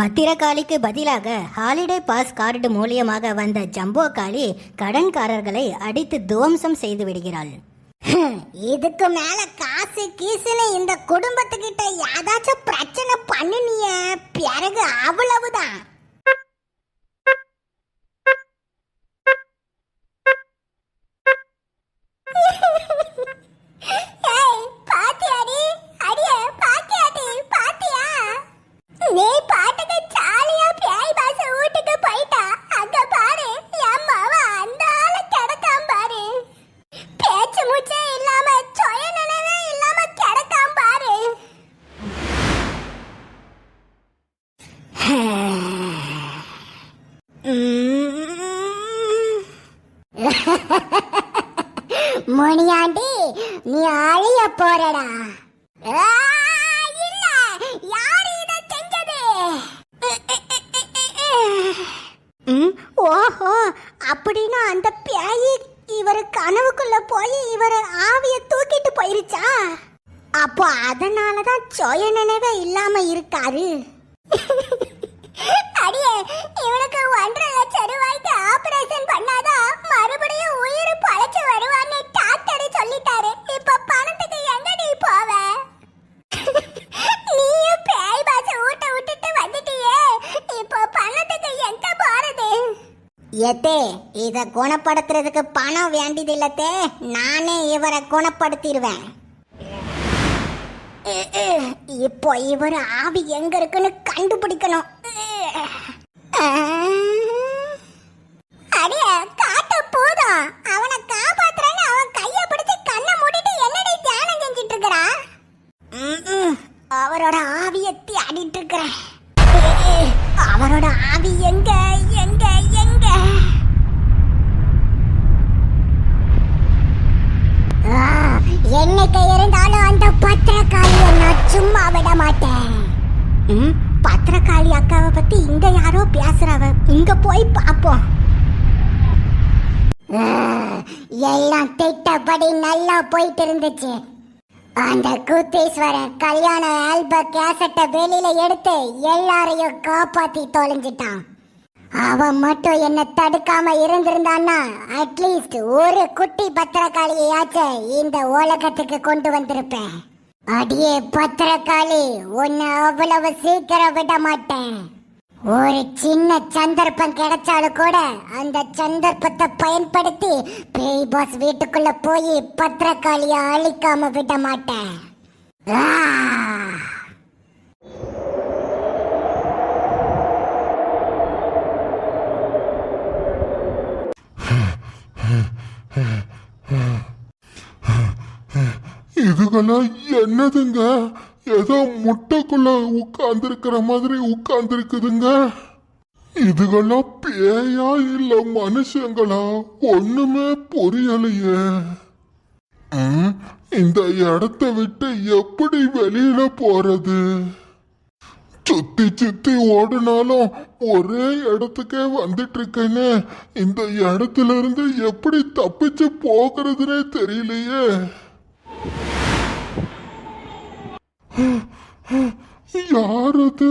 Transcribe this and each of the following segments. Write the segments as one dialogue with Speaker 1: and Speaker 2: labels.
Speaker 1: பத்திரகாளிக்கு பதிலாக holiday pass card மூலியமாக வந்த ஜம்போ காளி கடன்காரர்களை அடித்து துவம்சம் செய்து விடுகிறாள்.
Speaker 2: இதுக்கு மேல காசு கீசுன்னு இந்த குடும்பத்துக்கிட்ட ஏதாச்சும் பிரச்சனை பண்ணினிய பிறகு அவ்வளவுதான். நீ பாட்டுக்கு ஜாலியா பேய் பாச வீட்டுக்கு போயிட்டா. அங்க பாரு என் மாவா அந்த ஆளு கிடக்காம பாரு. பேச்சு மூச்சே இல்லாம சுய நினைவே இல்லாம கிடக்காம பாரு. முனியாண்டி நீ அழிய போறடா. ஓஹோ, அப்படின்னா அந்த பேயி இவர் கனவுக்குள்ள போய் இவர் ஆவிய தூக்கிட்டு போயிருச்சா? அப்போ அதனாலதான் சுய நினைவே இல்லாம இருக்காரு. அடியே, இவனுக்கு 1.5 லட்சம் ரூபாய்க்கு ஆபரேஷன் பண்ணாதான் மறுபடியும் உயிர் பழைச்சு வருவான்னு டாக்டர் சொல்லிட்டாரு. இப்ப பணத்துக்கு எங்க நீ போவ? நீயும் பேய் பாச ஊட்ட விட்டுட்டு வந்துட்டியே, இப்போ பணத்துக்கு எங்க போறது? ஏத்தே, இத குணப்படுத்துறதுக்கு பணம் வேண்டியது இல்லத்தே, நானே இவரை குணப்படுத்திடுவேன். இப்போ இவர் ஆவி எங்க இருக்குன்னு கண்டுபிடிக்கணும். அடியே, காட்டு போதும். அவனை காப்பாத்துறேன்னு அவன் கைய பிடிச்சு கண்ணை மூடிட்டு என்னடி தியானம் செஞ்சிட்டு இருக்கறா? அவரோட ஆவியை தேடிட்டு இருக்கிறேன். அவரோட ஆவி எங்க எங்க எங்க? என்னைக்கு இருந்தாலும் அந்த பத்திரக்காளியை நான் சும்மா விட மாட்டேன். பத்திரக்காளி அக்காவை பத்தி இங்க யாரோ பேசுறவ, இங்க போய் பாப்போம். எல்லாம் திட்டப்படி நல்லா போயிட்டு இருந்துச்சு. அந்த கூத்தீஸ்வரன் கல்யாண ஆல்பம் கேசட்டை வெளியில எடுத்து எல்லாரையும் காப்பாத்தி தொலைஞ்சிட்டான். அவன் மட்டும் என்ன தடுக்காம இருந்திருந்தான்னா அட்லீஸ்ட் ஒரு குட்டி பத்திரக்காளியாச்சும் இந்த உலகத்துக்கு கொண்டு வந்திருப்பேன். அடியே பத்திரக்காளி, உன்னை அவ்வளவு சீக்கிரம் விட மாட்டேன். ஒரு சின்ன சந்தர்ப்பம் கிடைச்சாலும் கூட அந்த சந்தர்ப்பத்தை பயன்படுத்தி பேய் பாஸ் வீட்டுக்குள்ள போய் பத்திரக்காளிய அழிக்காம விட மாட்டேன்.
Speaker 3: இதுகெல்லாம் என்னதுங்க? ஏதோ முட்டைக்குள்ள உட்கார்ந்துருக்கிற மாதிரி உட்கார்ந்துருக்குதுங்க. இதுகெல்லாம் பேயா இல்ல மனுஷங்களா? ஒண்ணுமே புரியலையே. இந்த இடத்த விட்டு எப்படி வெளியில போறது? சுத்தி சுத்தி ஓடினாலும் ஒரே இடத்துக்கே வந்துட்டு இருக்கேன்னு இந்த இடத்துல இருந்து எப்படி தப்பிச்சு போகிறதுனே தெரியலையே. யார் அது?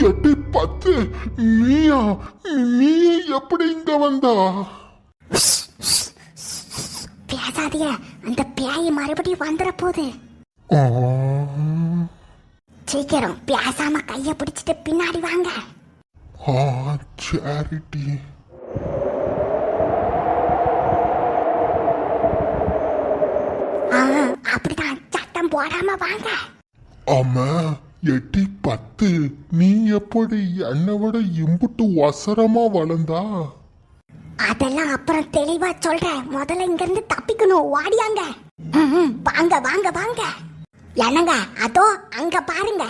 Speaker 3: 8-10 நீயா? நீ எப்படி இங்க வந்தா?
Speaker 2: பேசாதிய, அந்த பேய் மறுபடியும் வந்துட போகுது. சீக்கிரம் பேசாம கைய பிடிச்சிட்டு பின்னாடி வாங்க.
Speaker 3: சேரிட்டி.
Speaker 2: அப்படிதான், சத்தம் போடாம வாங்க.
Speaker 3: ஆமா, 8-10 நீ எப்படி என்னை விட இம்புட்டு வசரமா வளர்ந்தா?
Speaker 2: அதெல்லாம் அப்புறம் தெளிவா சொல்றேன். முதல்ல இங்க இருந்து தப்பிக்கணும். ஓடியாங்க. வாங்க வாங்க வாங்க. என்னங்க, அதோ அங்க பாருங்க.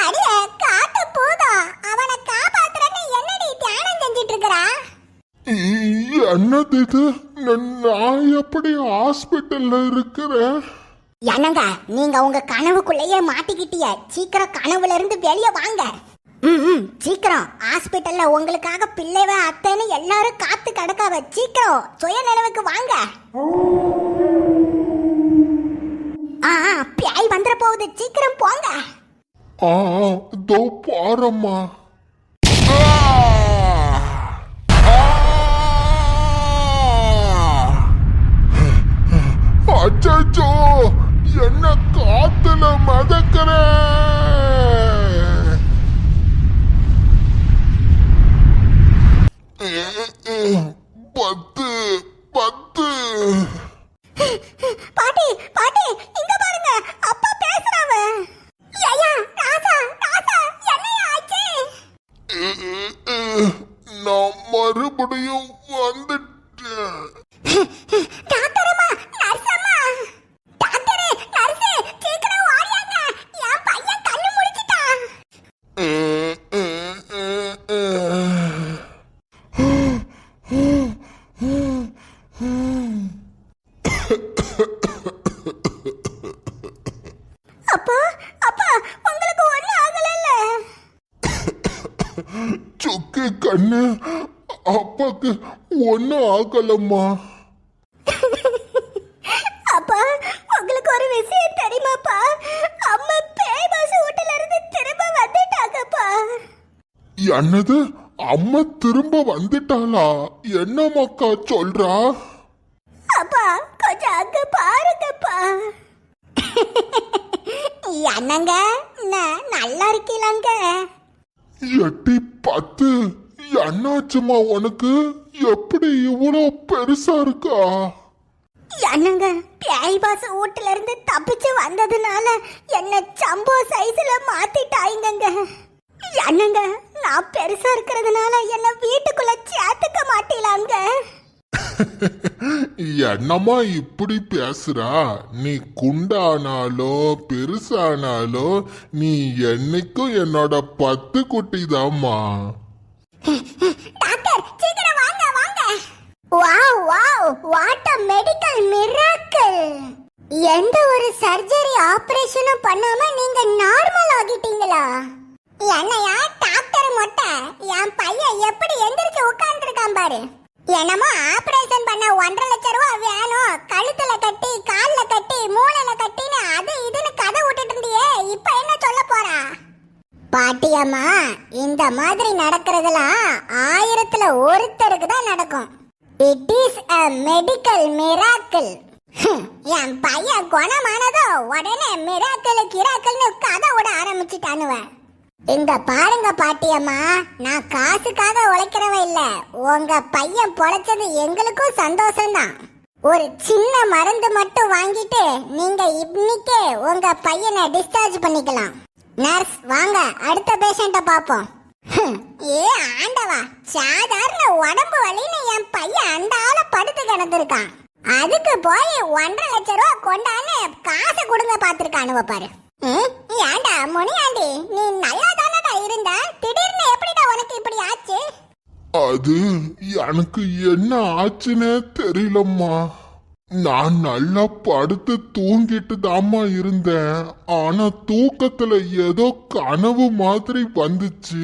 Speaker 2: அடியே, காட்டு போதும். அவனை காப்பாத்துறன்னு என்னடி தியானம் செஞ்சிட்டு இருக்கறா?
Speaker 3: என்னது இது? நான் எப்படி ஹாஸ்பிட்டல்ல இருக்கிறேன்?
Speaker 2: என்னங்க, நீங்க உங்க கனவுக்குள்ளேயே மாட்டிக்கிட்டீங்க. சீக்கிரம் கனவுல இருந்து வெளியே வாங்க. சீக்கிரம். ஹாஸ்பிட்டல்ல உங்களுக்காக பிள்ளைவ அத்தைன்னு எல்லாரும் காத்து கிடக்காவ. சீக்கிரம் சுய நினைவுக்கு வாங்க. பேய் வந்துட போகுது, சீக்கிரம் போங்க.
Speaker 3: ஆ இதோ பாரம்மா. அச்சோ, என்ன காத்துல மதக்கிற. பத்து பத்து.
Speaker 2: பாட்டி பாட்டி இங்க பாருங்க, அப்பா பேசுறாவ. ஐயா ராசா ராசா, என்னையா ஆச்சு?
Speaker 3: நான் மறுபடியும் வந்துட்டேன்.
Speaker 2: டாக்டரம்மா, நர்சம்மா, டாக்டரே, நர்ஸே, சீக்கிரம் ஓடியாங்க, என் பையன் கண்ணு முழிச்சிட்டான். அப்பா அப்பா, உங்களுக்கு ஒண்ணும் ஆகலல்ல?
Speaker 3: சுக்கு கண்ணு, அப்பாக்கு ஒன்னும் ஆகலம்மா.
Speaker 2: அப்பா, உங்களுக்கு ஒரு விஷயம் தெரியுமாப்பா? அம்மா பேய் பாச வீட்டுல இருந்து திரும்ப வந்துட்டாங்கப்பா.
Speaker 3: என்னது, அம்மா திரும்ப வந்துட்டாளா? என்ன மக்கா சொல்றா?
Speaker 2: அப்பா கொஞ்சம் அங்க பாருங்கப்பா. என்னங்க, நல்லா இருக்கீங்களாங்க?
Speaker 3: எட்டி பத்து, என்னாச்சுமா உனக்கு? எப்படி இவ்வளோ பெருசா இருக்கா?
Speaker 2: என்னங்க, பேய் பாச வீட்டுல இருந்து தப்பிச்சு வந்ததுனால என்ன ஜம்போ சைஸ்ல மாத்திட்டாங்க. என்னங்க, நான் பெருசா இருக்கிறதுனால என்ன வீட்டுக்குள்ள சேர்த்துக்க மாட்டீங்களாங்க?
Speaker 3: என்னம்மா இப்படி பேசுறா? நீ குண்டானாலோ பெருசானாலோ நீ என்னைக்கும் என்னோட பத்து குட்டி தாம்மா.
Speaker 2: டாக்டர், சீக்கிரம் வாங்க வாங்க. Wow wow, what a medical miracle. எந்த ஒரு சர்ஜரி ஆபரேஷனும் பண்ணாம நீங்க நார்மல் ஆகிட்டீங்களா? என்னையா டாக்டர் மொட்டை, என் பையன் எப்படி எந்திரிச்சு உட்கார்ந்துருக்கான் பாரு. என்னமோ ஆபரேஷன் பண்ண 1.5 லட்சம் ரூபாய் வேணும், கழுத்துல கட்டி கால்ல கட்டி மூளையில கட்டின்னு அது இதுன்னு கதை விட்டுட்டு இருந்தியே, இப்ப என்ன சொல்ல போறா? பாட்டியம்மா, இந்த மாதிரி நடக்கிறதுலாம் 1000த்துல ஒருத்தருக்கு தான் நடக்கும். It is a medical miracle. என் பையன் குணமானதோ உடனே மிராக்கிள் கிராக்கிள்னு கதை விட ஆரம்பிச்சுட்டானுவ. இங்க பாருங்க பாட்டியம்மா, நான் காசுக்காக உழைக்கிறவ இல்ல. உங்க பையன் பொழைச்சது எங்களுக்கும் சந்தோஷம்தான். ஒரு சின்ன மருந்து மட்டும் வாங்கிட்டு நீங்க இன்னைக்கே உங்க பையனை டிஸ்சார்ஜ் பண்ணிக்கலாம். நர்ஸ் வாங்க, அடுத்த பேஷண்ட பாப்போம். ஏ ஆண்டவா, சாதாரண உடம்பு வலின்னு என் பையன் அந்த ஆள படுத்து கிடந்திருக்கான். அதுக்கு போய் 1.5 லட்சம் ரூபாய் கொண்டான்னு காசை கொடுங்க பாத்துருக்கானுவ பாரு. ஏண்டா முனியாண்டி, நீ நல்லா தானடா இருந்த, திடீர்னு எப்படிடா உனக்கு இப்படி ஆச்சு?
Speaker 3: அது எனக்கு என்ன ஆச்சுன்னே தெரியலம்மா. நான் நல்லா படுத்து தூங்கிட்டு தாம்மா இருந்தேன். ஆனா தூக்கத்துல ஏதோ கனவு மாதிரி வந்துச்சு.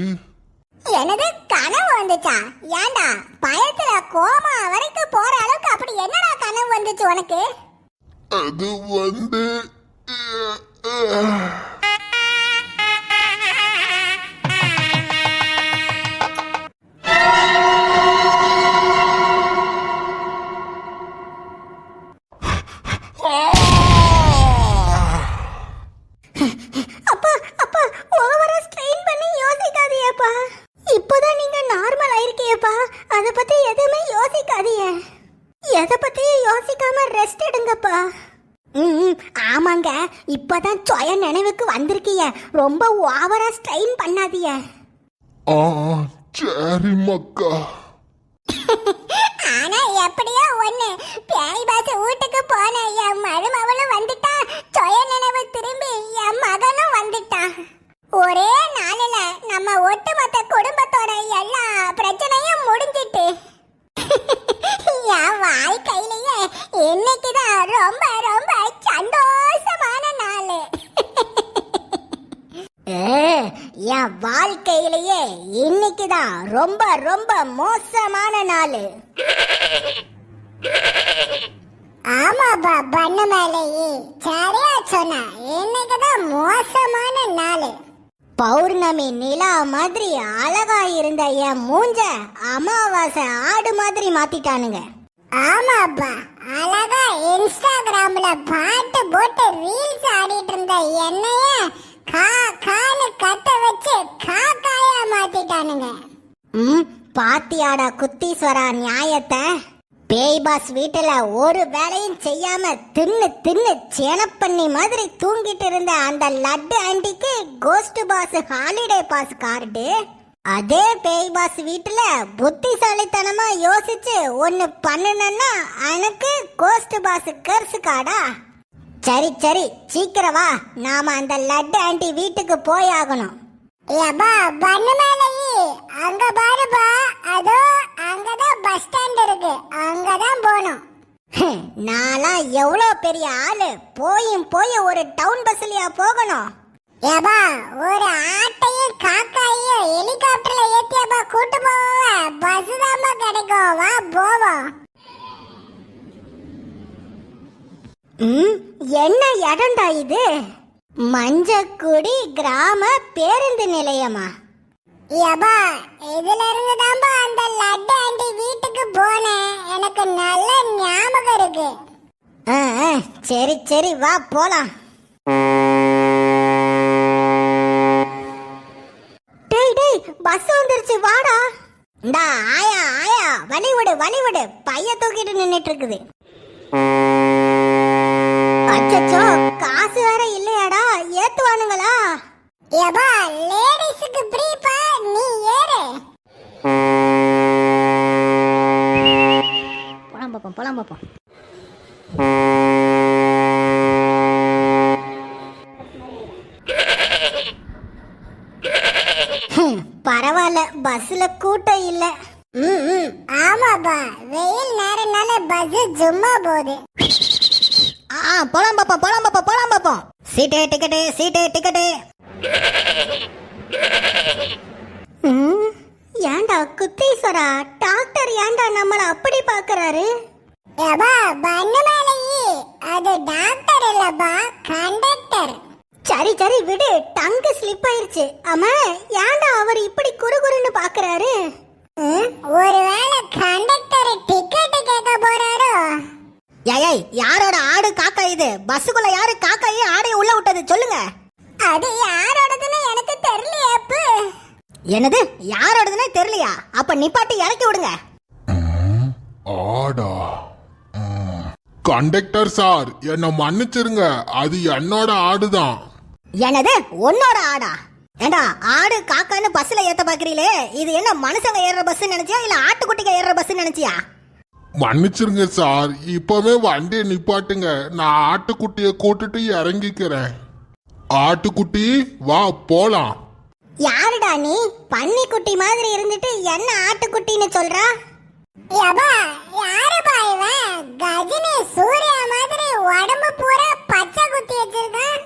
Speaker 2: எனது கனவு வந்துச்சா? ஏண்டா பயத்துல கோமா வரைக்கும் போற அளவுக்கு அப்படி என்னடா கனவு வந்துச்சு உனக்கு?
Speaker 3: அது வந்து
Speaker 2: அப்பா அப்பா, ஓவரா ஸ்ட்ரெயின் பண்ணி யோசிக்காதீயப்பா. இப்போதான் நீங்க நார்மல் ஆயிருக்கீங்கப்பா, அத பத்தி எதுவுமே யோசிக்காதீங்க. எதை பத்தியும் யோசிக்காம ரெஸ்ட் எடுங்கப்பா. ஆமாங்க, இப்பதான் சுய நினைவுக்கு வந்திருக்கீங்க, ரொம்ப ஓவரா ஸ்ட்ரெயின் பண்ணாதீங்க.
Speaker 3: சரி மக்கா.
Speaker 2: ஆனா எப்படியோ ஒண்ணு, பேய் பாச வீட்டுக்கு போன என் மருமவளும் வந்துட்டா, சுய நினைவு திரும்பி என் மகனும் வந்துட்டான். ஒரே நாளில நம்ம ஒட்டுமொத்த குடும்பத்தோட எல்லா பிரச்சனையும் முடிஞ்சிட்டு. என் வாழ்க்கையிலேயே இன்னைக்குதான் ரொம்ப ரொம்ப சந்தோஷமான நாள். என் வாழ்க்கையிலேயே இன்னைக்குதான் ரொம்ப ரொம்ப மோசமான நாள். ஆமாப்பா பண்ணு மேலேயே சரியா சொன்ன. இன்னைக்குதான் மோசமான நாள்.
Speaker 1: பௌர்ணமி நிலா மாதிரி அழகா இருந்த என் மூஞ்ச அமாவாசை ஆடு மாதிரி மாத்திட்டானுங்க.
Speaker 2: ஆமாப்பா அழகா இன்ஸ்டாகிராம்ல பாட்டு போட்டு ரீல்ஸ் ஆடிட்டு இருந்த என்னைய கா கான்னு கத்த வச்சு காக்காயா மாத்திட்டானுங்க.
Speaker 1: பாத்தியாடா குத்தீஸ்வரா நியாயத்தை. பேய் பாஸ் வீட்டுல ஒரு வேலையும் செய்யாம தின்னு தின்னு சேனப்பண்ணி மாதிரி தூங்கிட்டு இருந்த அந்த லட்டு ஆண்டிக்கு ghost pass holiday pass card. அதே பேய் பாஸ் வீட்டுல புத்திசாலித்தனமா யோசிச்சு ஒன்னு பண்ணுனா எனக்கு கோஸ்ட் பாஸ் கர்ஸ் கார்டா. சரி சரி சீக்கிரம் வா, நாம அந்த லட்டு ஆண்டி வீட்டுக்கு போயாகணும்.
Speaker 2: ஏப்பா பண்ணு மேலேயே அங்க பாருப்பா, அதோ அங்கதான் பஸ் ஸ்டாண்ட் இருக்கு, அங்கதான் போகணும்.
Speaker 1: நான்லாம் எவ்வளோ பெரிய ஆளு, போயும் போய் ஒரு டவுன் பஸ்லயா போகணும்.
Speaker 2: ஏப்பா ஒரு ஆட்டையும் காக்காயையும் ஹெலிகாப்டர்ல ஏத்தியாப்பா கூட்டு போவ, பஸ் தான்ப்பா கிடைக்கும், வா போவோம்.
Speaker 1: என்ன இடம்டா இது? மஞ்சக்குடி கிராம பேருந்து நிலையமா?
Speaker 2: ஏப்பா இதுல இருந்து தான்ப்பா அந்த லட்டு ஆண்டி வீட்டுக்கு போனேன், எனக்கு நல்ல ஞாபகம் இருக்கு.
Speaker 1: சரி சரி வா போலாம். டேய் டேய் பஸ் வந்துருச்சு வாடா. இந்தா ஆயா ஆயா வழி விடு, பைய தூக்கிட்டு நின்னுட்டு இருக்குது. அச்சச்சோ காசு வேற இல்லையாடா, ஏத்துவானுங்களா?
Speaker 2: ஏப்பா லேடிஸ்க்கு ஃப்ரீப்பா, நீ ஏறு.
Speaker 1: போலாம் பாப்போம். பரவாயில்ல பஸ்ல கூட்டம் இல்ல.
Speaker 2: ஆமாப்பா வெயில் நேரம்னால பஸ் சும்மா போகுது.
Speaker 1: போலாம் பாப்போம். சீட்டு டிக்கெட்டு. ஏண்டா குத்தீஸ்வரா, டாக்டர் ஏண்டா நம்மள அப்படி பாக்குறாரு?
Speaker 2: ஏப்பா பண்ணு மேலேயே அது டாக்டர் இல்லப்பா, கண்டக்டர்.
Speaker 1: சரி விடு, டங்கு ஸ்லிப் ஆயிருச்சு. ஆமா ஏண்டா அவர் இப்படி குறுகுறுன்னு பாக்குறாரு?
Speaker 2: ஒருவேளை கண்டக்டர் டிக்கெட் கேட்க போறாரோ?
Speaker 1: ஏய் யாரோட ஆடு காக்கா இது? பஸ்ஸுக்குள்ள யாரு காக்காயி ஆடைய உள்ள விட்டது சொல்லுங்க.
Speaker 2: அது யாரோடதுன்னு எனக்கு தெரியலையேப்பு.
Speaker 1: என்னது யாரோடதுன்னு தெரியலையா? அப்ப நிப்பாட்டி இறக்கி விடுங்க.
Speaker 3: ஆடா கண்டக்டர் சார் என்ன மன்னிச்சிருங்க, அது என்னோட ஆடுதான்.
Speaker 1: என்னது உன்னோட ஆடா? ஏண்டா ஆடு காக்கான்னு பஸ்ல ஏத்த பாக்குறீங்களே, இது என்ன மனுஷங்க ஏறுற பஸ் நினைச்சியா இல்ல ஆட்டுக்குட்டிங்க ஏறுற பஸ் நினைச்சியா?
Speaker 3: மன்னிச்சிருங்க சார், இப்பவே வண்டியை நிப்பாட்டுங்க, நான் ஆட்டுக்குட்டிய கூட்டிட்டு இறங்கிக்கிறேன். ஆட்டுக்குட்டி வா போலாம்.
Speaker 1: யாருடா நீ? பன்னிக்குட்டி மாதிரி இருந்துட்டு என்ன ஆட்டுக்குட்டின்னு சொல்றா?
Speaker 2: ஏப்பா யாருப்பா இவன்? கஜினி சூர்யா மாதிரி உடம்பு பூரா பச்சை குத்தி வச்சிருக்கான்.